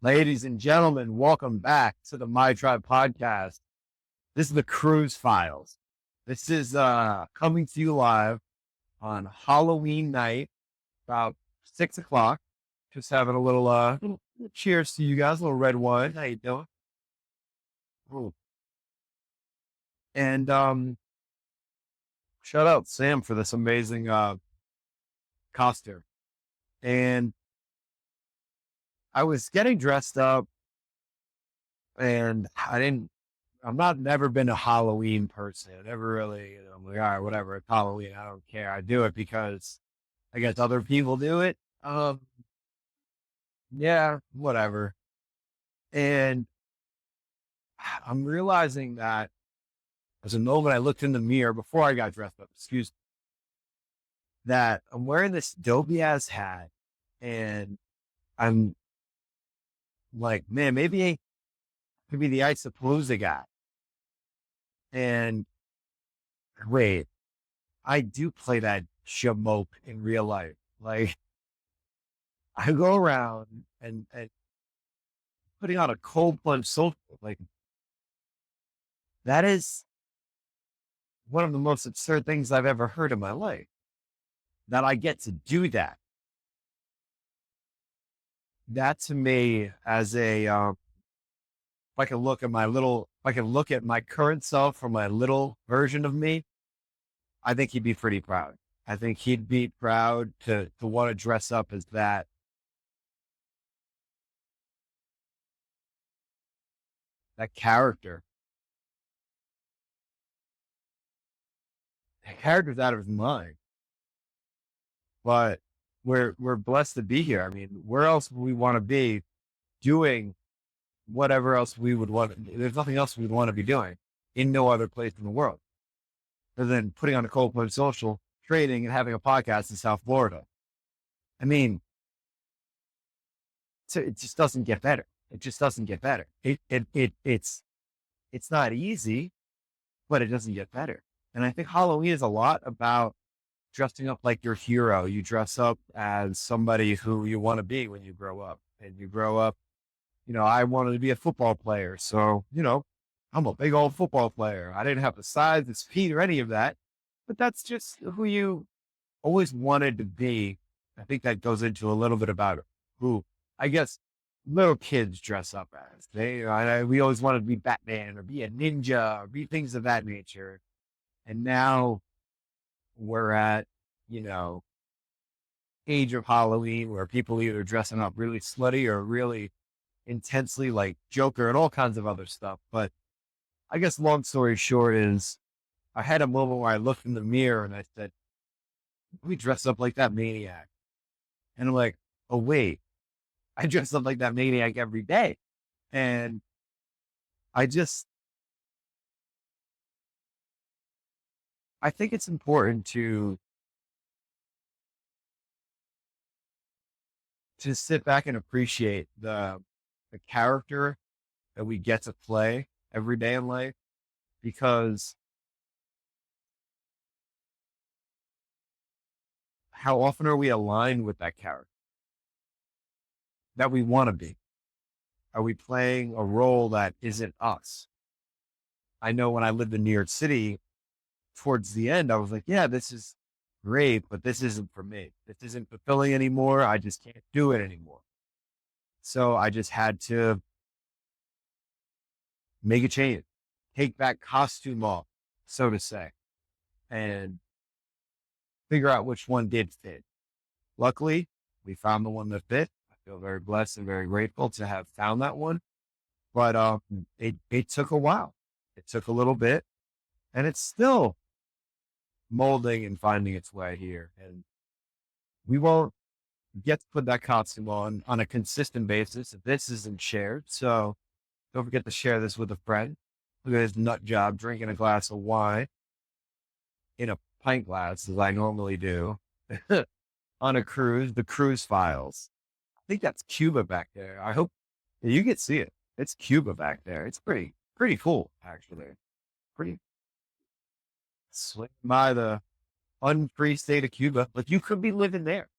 Ladies and gentlemen, welcome back to the My Tribe podcast. This is the Cruise Files. This is coming to you live on Halloween night, about 6 o'clock. Just having a little cheers to you guys, a little red wine. How you doing? Ooh. And shout out Sam for this amazing costume. And I was getting dressed up, and I'm not never been a Halloween person. I never really, I'm like, all right, whatever, it's Halloween. I don't care. I do it because I guess other people do it. Yeah, whatever. And I'm realizing that there's a moment I looked in the mirror before I got dressed up, excuse me, that I'm wearing this dopey ass hat, and I'm like, man, maybe I could be the Ice-A-Palooza guy. And wait, I do play that shamoke in real life. Like, I go around and putting on a cold plunge social. Like, that is one of the most absurd things I've ever heard in my life. That I get to do that. That to me, as a if I can look at my current self from my little version of me, I think he'd be pretty proud. I think he'd be proud to want to dress up as that character. The character's out of his mind. But we're blessed to be here. I mean, where else would we want to be doing whatever else we would want? There's nothing else we'd want to be doing in no other place in the world other than putting on a cold plunge social, trading, and having a podcast in South Florida. I mean, so it just doesn't get better. It just doesn't get better. It's not easy, but it doesn't get better. And I think Halloween is a lot about dressing up like your hero. You dress up as somebody who you want to be when you grow up. And you grow up, I wanted to be a football player. So, I'm a big old football player. I didn't have the size, the speed, or any of that. But that's just who you always wanted to be. I think that goes into a little bit about who, I guess, little kids dress up as. We always wanted to be Batman or be a ninja or be things of that nature. And now we're at, age of Halloween where people either dressing up really slutty or really intensely like Joker and all kinds of other stuff. But I guess long story short is I had a moment where I looked in the mirror and I said, we dress up like that maniac. And I'm like, oh, wait, I dress up like that maniac every day. And I think it's important to sit back and appreciate the character that we get to play every day in life, because how often are we aligned with that character that we want to be? Are we playing a role that isn't us? I know when I lived in New York City, towards the end, I was like, yeah, this is great, but this isn't for me. This isn't fulfilling anymore. I just can't do it anymore. So I just had to make a change, take that costume off, so to say, and figure out which one did fit. Luckily, we found the one that fit. I feel very blessed and very grateful to have found that one. But it took a while. It took a little bit, and it's still molding and finding its way here. And we won't get to put that costume on a consistent basis if this isn't shared. So don't forget to share this with a friend. Look at this nut job drinking a glass of wine in a pint glass, as I normally do, on a cruise, the Cruise Files. I think that's Cuba back there. I hope you can see it. It's Cuba back there. It's pretty cool, actually. Pretty swing by the unfree state of Cuba. Like, you could be living there.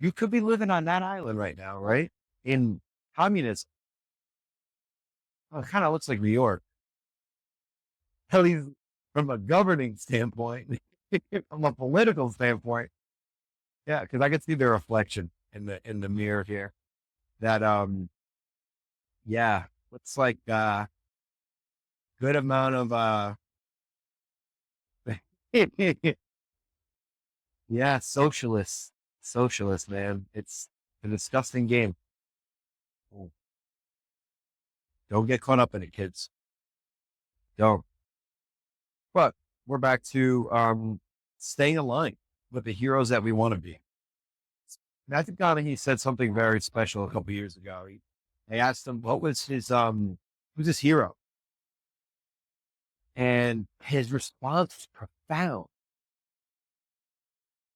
You could be living on that island right now, right? In communism. Well, it kind of looks like New York, at least from a governing standpoint, from a political standpoint. Yeah, because I can see the reflection in the mirror here. That yeah, looks like good amount of yeah, socialist man. It's a disgusting game. Oh, don't get caught up in it, kids. Don't. But we're back to staying aligned with the heroes that we want to be. Matthew McConaughey said something very special a couple years ago. They asked him what was who's his hero, and his response was profound.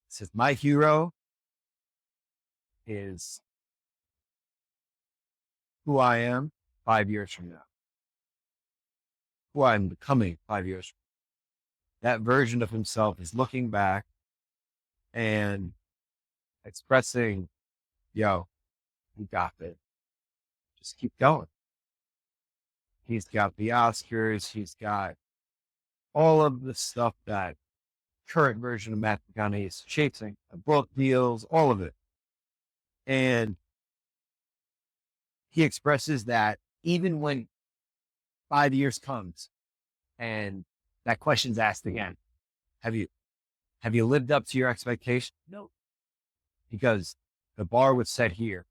He says, "My hero is who I am 5 years from now, who I'm becoming 5 years from now. That version of himself is looking back and expressing, yo, you got it. Just keep going." He's got the Oscars. He's got all of the stuff that current version of Matt McConaughey is chasing, the book deals, all of it. And he expresses that even when 5 years comes and that question's asked again, have you lived up to your expectation? No, because the bar was set here.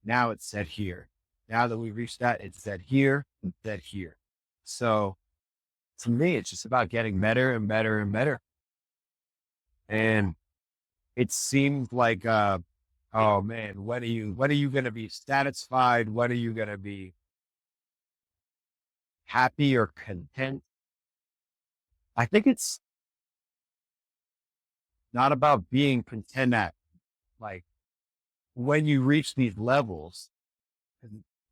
Now it's set here. Now that we've reached that, it's set here and set here. So to me, it's just about getting better and better and better. And it seems like, oh man, when are you going to be satisfied? When are you going to be happy or content? I think it's not about being content at, like, when you reach these levels.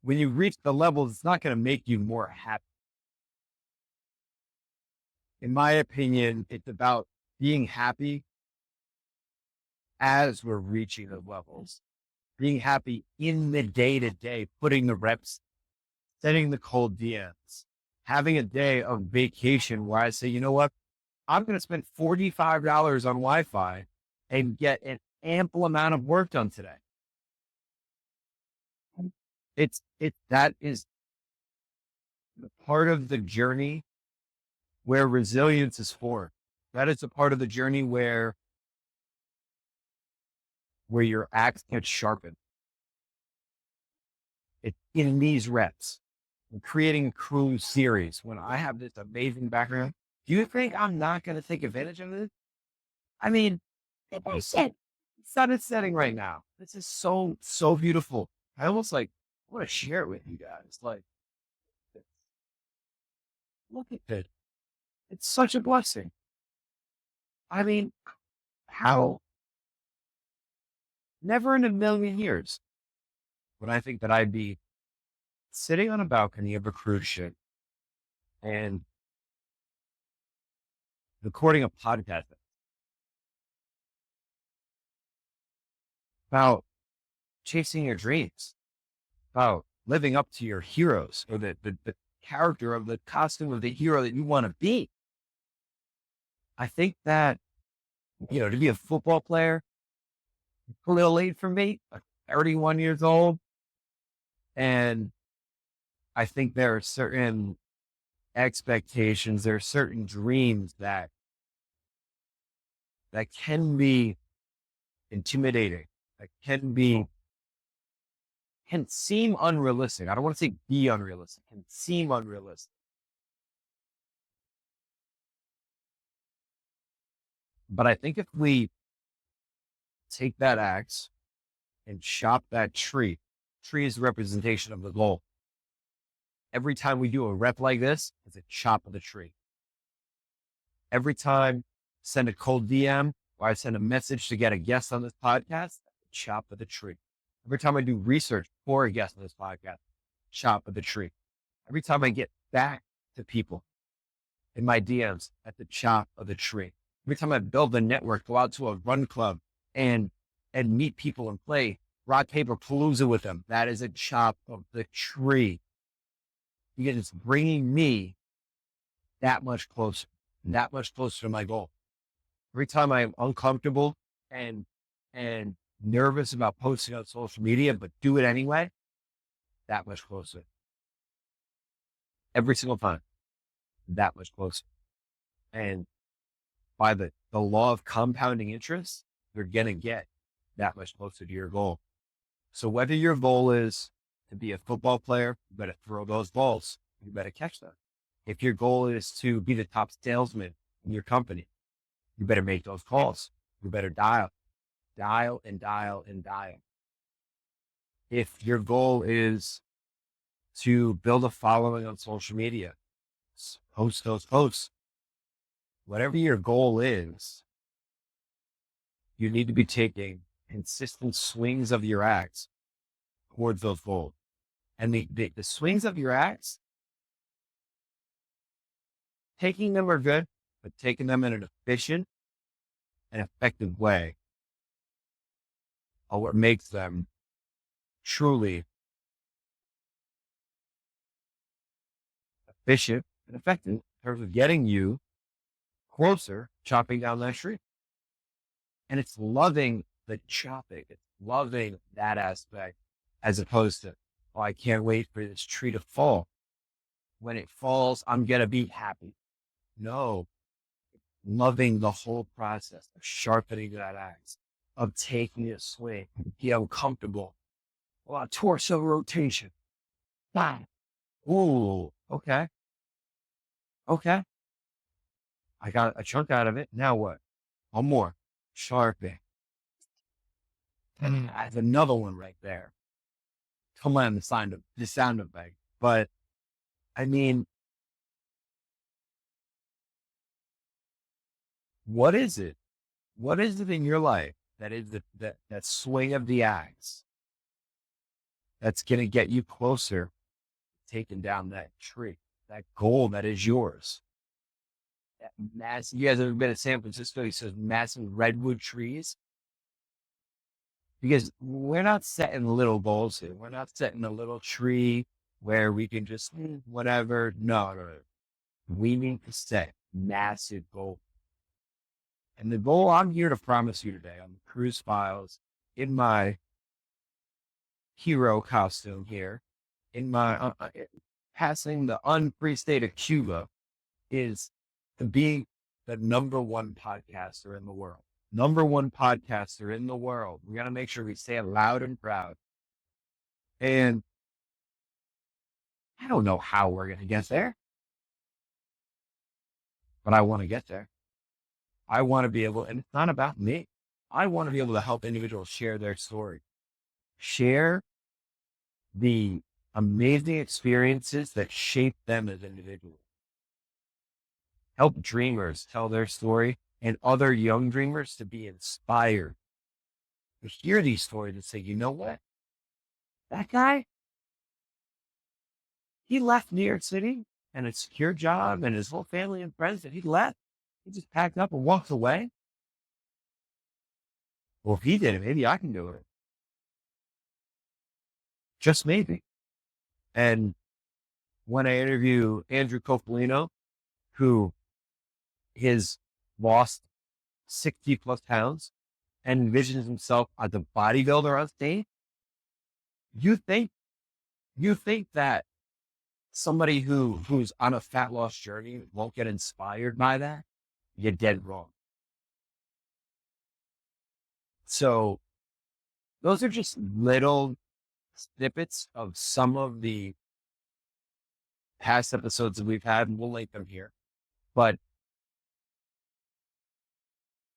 When you reach the levels, it's not going to make you more happy. In my opinion, it's about being happy as we're reaching the levels, being happy in the day to day, putting the reps, setting the cold DMs, having a day of vacation where I say, you know what? I'm going to spend $45 on Wi-Fi and get an ample amount of work done today. That is the part of the journey where resilience is formed. That is a part of the journey where your axe gets sharpened. It's in these reps. I'm creating a cruise series when I have this amazing background. Do you think I'm not going to take advantage of this? I mean, like I said, the sun is setting right now. This is so, so beautiful. I almost want to share it with you guys. Like, look at it. It's such a blessing. I mean, how? Never in a million years would I think that I'd be sitting on a balcony of a cruise ship and recording a podcast about chasing your dreams, about living up to your heroes, or the character of the costume of the hero that you want to be. I think that, to be a football player, a little late for me, 31 years old. And I think there are certain expectations, there are certain dreams that can be intimidating, that can seem unrealistic. I don't want to say be unrealistic, can seem unrealistic. But I think if we take that axe and chop that tree is the representation of the goal. Every time we do a rep like this, it's a chop of the tree. Every time I send a cold DM or I send a message to get a guest on this podcast, chop of the tree. Every time I do research for a guest on this podcast, chop of the tree. Every time I get back to people in my DMs, at the chop of the tree. Every time I build a network, go out to a run club and meet people and play rock, paper, palooza with them. That is a chop of the tree because it's bringing me that much closer to my goal. Every time I'm uncomfortable and nervous about posting on social media, but do it anyway, that much closer. Every single time, that much closer. And by the law of compounding interest, you're going to get that much closer to your goal. So whether your goal is to be a football player, you better throw those balls. You better catch them. If your goal is to be the top salesman in your company, you better make those calls. You better dial. If your goal is to build a following on social media, post those posts. Whatever your goal is, you need to be taking consistent swings of your axe towards those goals. And the swings of your axe, taking them are good, but taking them in an efficient and effective way are what makes them truly efficient and effective in terms of getting you closer, chopping down that tree. And it's loving the chopping. It's loving that aspect as opposed to, oh, I can't wait for this tree to fall. When it falls, I'm going to be happy. No, loving the whole process of sharpening that axe, of taking a swing, be uncomfortable. Well, torso rotation. Bam. Ooh, okay. Okay. I got a chunk out of it. Now what? One more. Sharpen. And that's another one right there. Come on, the sound effect. But I mean, what is it? What is it in your life that is that swing of the axe that's going to get you closer to taking down that tree, that goal that is yours? That massive, you guys ever been to San Francisco? He says massive redwood trees. Because we're not setting little goals here. We're not setting a little tree where we can just whatever. No. We need to set massive goals. And the goal I'm here to promise you today on the Cruise Files, in my hero costume here, in my passing the unfree state of Cuba, is to be the #1 podcaster in the world. #1 podcaster in the world. We got to make sure we say it loud and proud. And I don't know how we're going to get there, but I want to get there. I want to be able, and it's not about me. I want to be able to help individuals share their story, share the amazing experiences that shape them as individuals, help dreamers tell their story and other young dreamers to be inspired to hear these stories and say, you know what? That guy, he left New York City and a secure job and his whole family and friends that he left. He just packed up and walked away. Well, if he did it, maybe I can do it. Just maybe. And when I interview Andrew Cofolino, who has lost 60 plus pounds and envisions himself as a bodybuilder on stage, you think that somebody who's on a fat loss journey won't get inspired by that? You're dead wrong. So those are just little snippets of some of the past episodes that we've had, and we'll link them here. But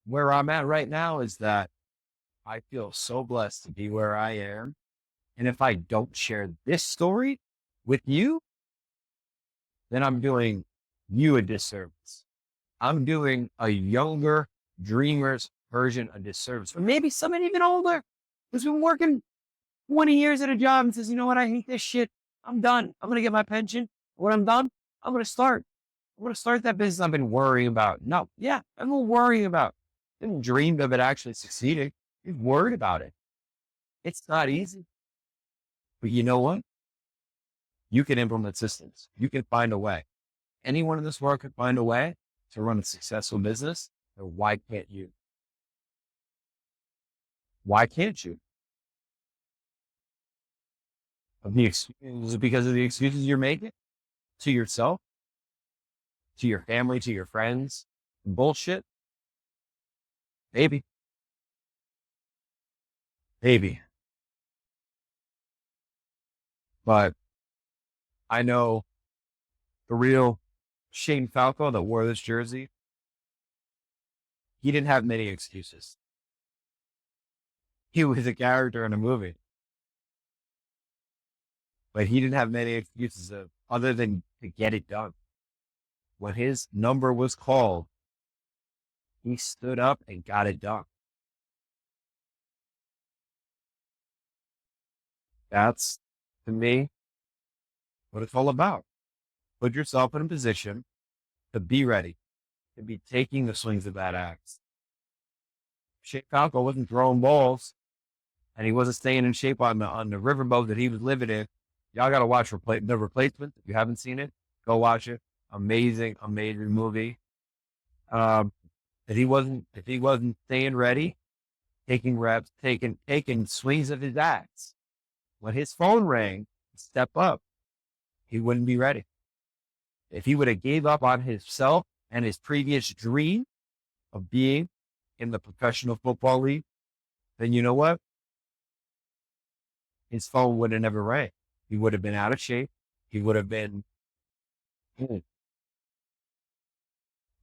where I'm at right now is that I feel so blessed to be where I am. And if I don't share this story with you, then I'm doing you a disservice. I'm doing a younger dreamer's version a disservice. Or maybe someone even older who's been working 20 years at a job and says, you know what, I hate this shit. I'm done. I'm going to get my pension. When I'm done, I'm going to start that business I've been worrying about. No, yeah, I'm not worrying about. I didn't dream of it actually succeeding. You've worried about it. It's not easy, but you know what? You can implement systems. You can find a way. Anyone in this world can find a way to run a successful business. So why can't you? Why can't you? Is it because of the excuses you're making to yourself, to your family, to your friends? Bullshit? Maybe. Maybe. But I know the real Shane Falco that wore this jersey, he didn't have many excuses. He was a character in a movie, but he didn't have many excuses other than to get it done. When his number was called, he stood up and got it done. That's, to me, what it's all about. Put yourself in a position to be ready, to be taking the swings of that axe. Shane Falco wasn't throwing balls, and he wasn't staying in shape on the riverboat that he was living in. Y'all got to watch The Replacement. If you haven't seen it, go watch it. Amazing, amazing movie. If he wasn't staying ready, taking reps, taking swings of his axe, when his phone rang, step up, he wouldn't be ready. If he would have gave up on himself and his previous dream of being in the professional football league, then you know what? His phone would have never rang. He would have been out of shape. He would have been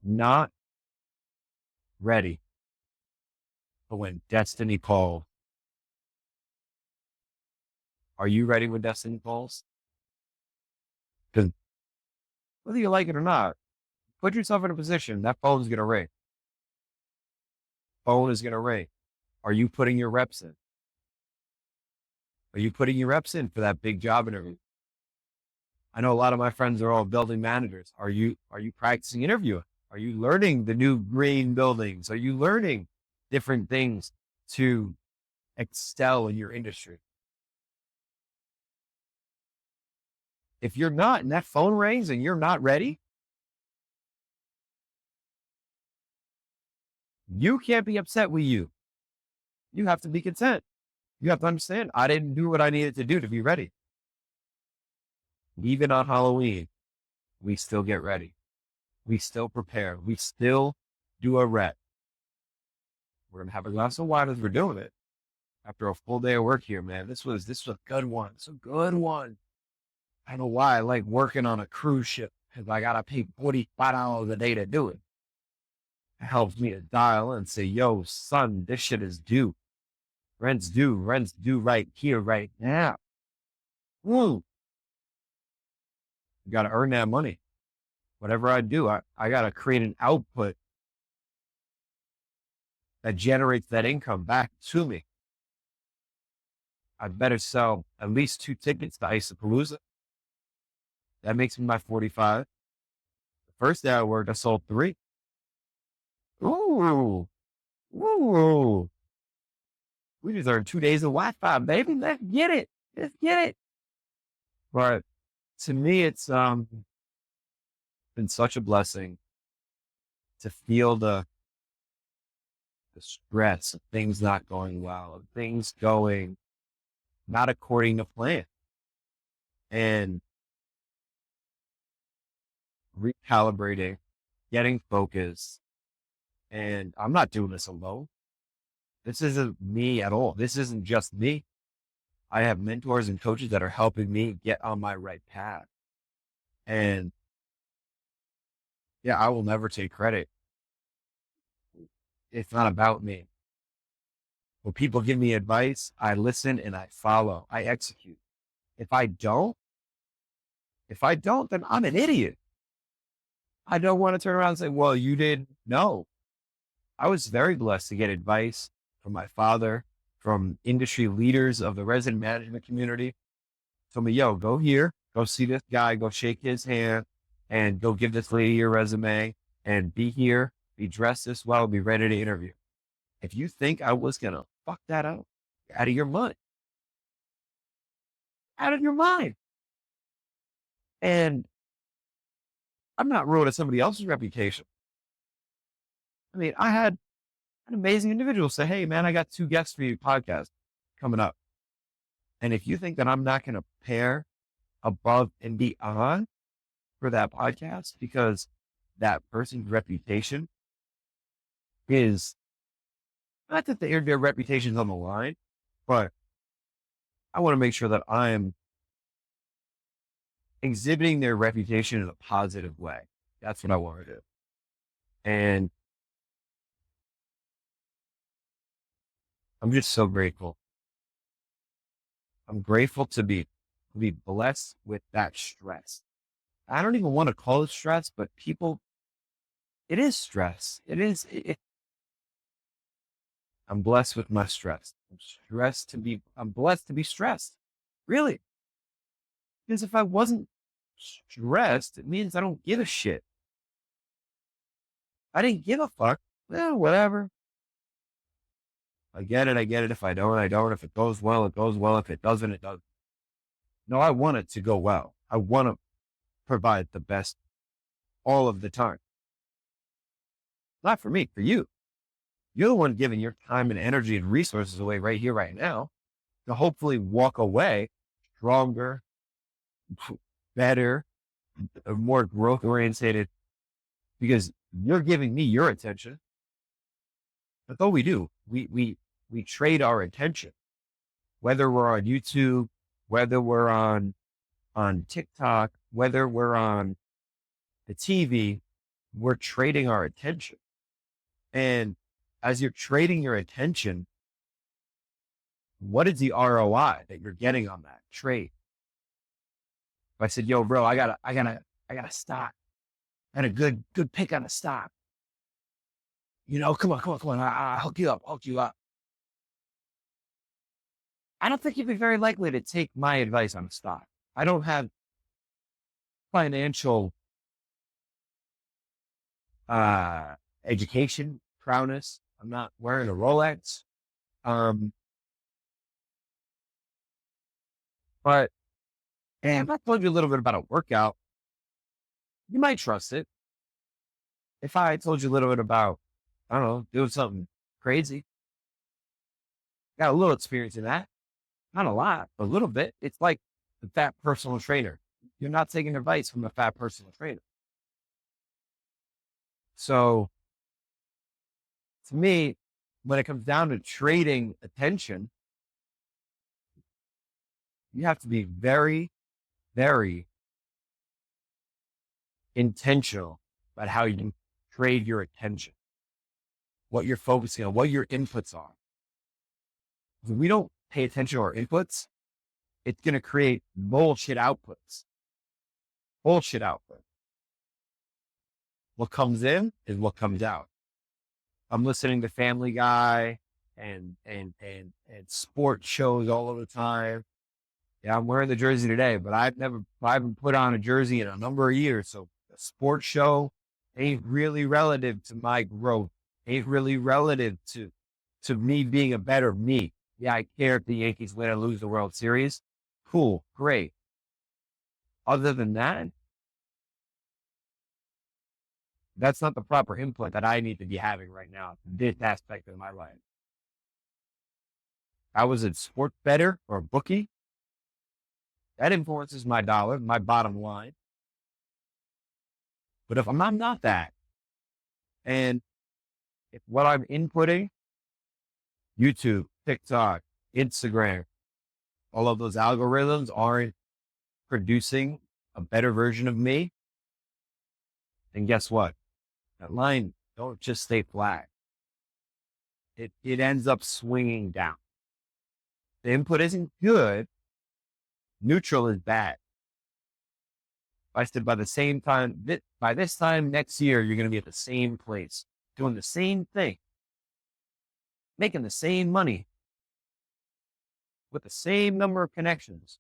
not ready for when destiny calls. Are you ready when destiny calls? Because whether you like it or not, put yourself in a position, that phone is going to ring. Phone is going to ring. Are you putting your reps in? Are you putting your reps in for that big job interview? I know a lot of my friends are all building managers. Are you practicing interviewing? Are you learning the new green buildings? Are you learning different things to excel in your industry? If you're not and that phone rings and you're not ready, you can't be upset with you. You have to be content. You have to understand, I didn't do what I needed to do to be ready. Even on Halloween, we still get ready. We still prepare. We still do a rep. We're going to have a glass of wine as we're doing it. After a full day of work here, man, this was a good one. It's a good one. I don't know why I like working on a cruise ship because I got to pay $45 a day to do it. It helps me to dial and say, yo, son, this shit is due. Rent's due right here, right now. Woo. You got to earn that money. Whatever I do, I got to create an output that generates that income back to me. I better sell at least 2 tickets to Ice-A-Palooza. That makes me my 45. The first day I worked, I sold 3. Ooh. Ooh. We just earned 2 days of Wi-Fi, baby. Let's get it. Let's get it. But to me, it's been such a blessing to feel the stress of things not going well, of things going not according to plan, and recalibrating, getting focused. And I'm not doing this alone. This isn't me at all. This isn't just me. I have mentors and coaches that are helping me get on my right path. And yeah, I will never take credit. It's not about me. When people give me advice, I listen and I follow. I execute. If I don't, then I'm an idiot. I don't want to turn around and say, well, you did. No. I was very blessed to get advice from my father, from industry leaders of the resident management community. Told me, yo, go here, go see this guy, go shake his hand, and go give this lady your resume, and be here, be dressed this well, be ready to interview. If you think I was going to fuck that up, you're out of your mind. out of your mind. And I'm not ruining somebody else's reputation. I mean, I had an amazing individual say, "Hey, man, I got 2 guests for your podcast coming up. And if you think that I'm not going to pair above and beyond for that podcast because that person's reputation is not that their reputation's on the line, but I want to make sure that I'm exhibiting their reputation in a positive way. That's what I want to do." And I'm just so grateful. I'm grateful to be blessed with that stress. I don't even want to call it stress, but it is stress. I'm blessed with my stress. I'm blessed to be stressed. Really. Because if I wasn't stressed, it means I don't give a shit. I didn't give a fuck. Well, whatever. I get it. If I don't, I don't. If it goes well, it goes well. If it doesn't, it doesn't. No, I want it to go well. I want to provide the best all of the time. Not for me, for you. You're the one giving your time and energy and resources away right here, right now, to hopefully walk away stronger, better, more growth oriented, because you're giving me your attention. That's all we do. We trade our attention, whether we're on YouTube, whether we're on TikTok, whether we're on the TV, we're trading our attention. And as you're trading your attention, what is the ROI that you're getting on that trade? If I said, "Yo, bro, I got a stock and a good pick on a stock. Come on. I'll hook you up. I don't think you'd be very likely to take my advice on a stock. I don't have financial education prowess. I'm not wearing a Rolex. But if I told you a little bit about a workout, you might trust it. If I told you a little bit about, I don't know, doing something crazy, got a little experience in that. Not a lot, a little bit. It's like the fat personal trainer. You're not taking advice from a fat personal trainer. So to me, when it comes down to trading attention, you have to be very, very intentional about how you trade your attention, what you're focusing on, what your inputs are. If we don't pay attention to our inputs, it's going to create bullshit outputs. Bullshit output. What comes in is what comes out. I'm listening to Family Guy and sports shows all of the time. Yeah, I'm wearing the jersey today, but I haven't put on a jersey in a number of years. So a sports show ain't really relative to my growth. Ain't really relative to me being a better me. Yeah, I care if the Yankees win or lose the World Series. Cool, great. Other than that, that's not the proper input that I need to be having right now. This aspect of my life. I was a sports bettor or a bookie. That influences my dollar, my bottom line. But if I'm not that, and if what I'm inputting, YouTube, TikTok, Instagram, all of those algorithms aren't producing a better version of me, then guess what? That line don't just stay flat. It ends up swinging down. The input isn't good. Neutral is bad. I said by this time next year, you're going to be at the same place, doing the same thing, making the same money, with the same number of connections.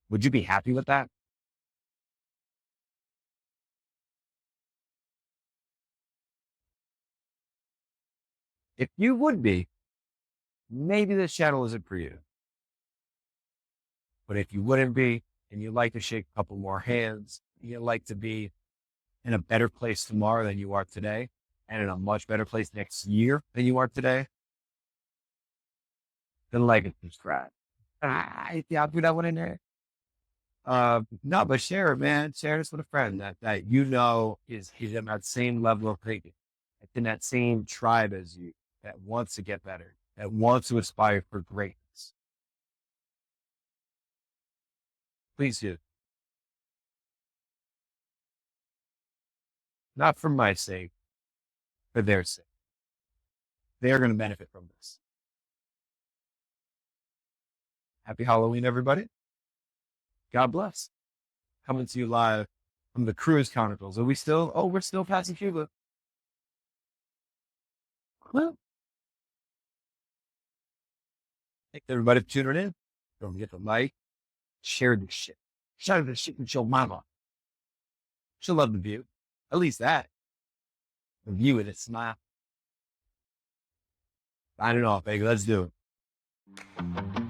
Would you be happy with that? If you would be, maybe this channel isn't for you. But if you wouldn't be, and you'd like to shake a couple more hands, you'd like to be in a better place tomorrow than you are today, and in a much better place next year than you are today, then like and subscribe. Yeah, I'll do that one in there. No, but share it, man. Share this with a friend that you know is in that same level of thinking, in that same tribe as you, that wants to get better, that wants to aspire for greatness. Please do. Not for my sake, for their sake. They're going to benefit from this. Happy Halloween, everybody. God bless. Coming to you live from the Cruise Chronicles. Are we still? Oh, we're still passing Cuba. Well, thanks everybody for tuning in. Don't forget to like, share this shit. Share this shit with your mama. She'll love the view. At least that. The view with a smile. I don't know, baby. Let's do it.